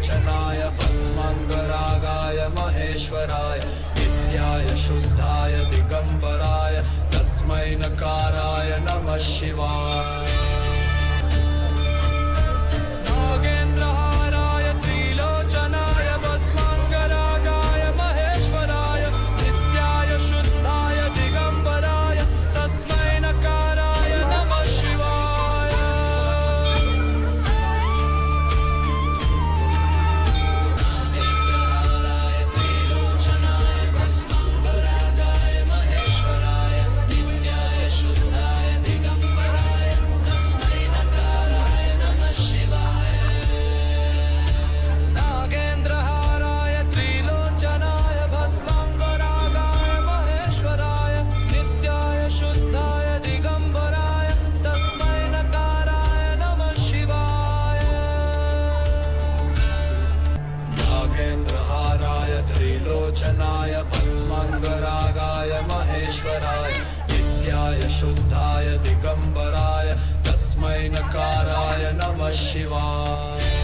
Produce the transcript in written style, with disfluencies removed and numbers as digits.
त्रिलोचनाय भस्माङ्गरागाय महेश्वराय नित्याय शुद्धाय दिगंबराय तस्मै नकाराय नमः शिवाय। नागेन्द्रहाराय त्रिलोचनाय भस्माङ्गरागाय महेश्वराय नित्याय शुद्धाय दिगंबराय तस्मै नकाराय नमः शिवाय। नागेन्द्रहाराय त्रिलोचनाय भस्माङ्गरागाय महेश्वराय नित्याय शुद्धाय दिगंबराय तस्मै नकाराय नमः शिवाय। नागेन्द्रहाराय त्रिलोचनाय भस्माङ्गरागाय महेश्वराय नित्याय शुद्धाय दिगंबराय तस्मै नकाराय नमः शिवाय। नागेन्द्रहाराय त्रिलोचनाय भस्माङ्गरागाय महेश्वराय नित्याय शुद्धाय दिगंबराय तस्मै नकाराय नमः शिवाय।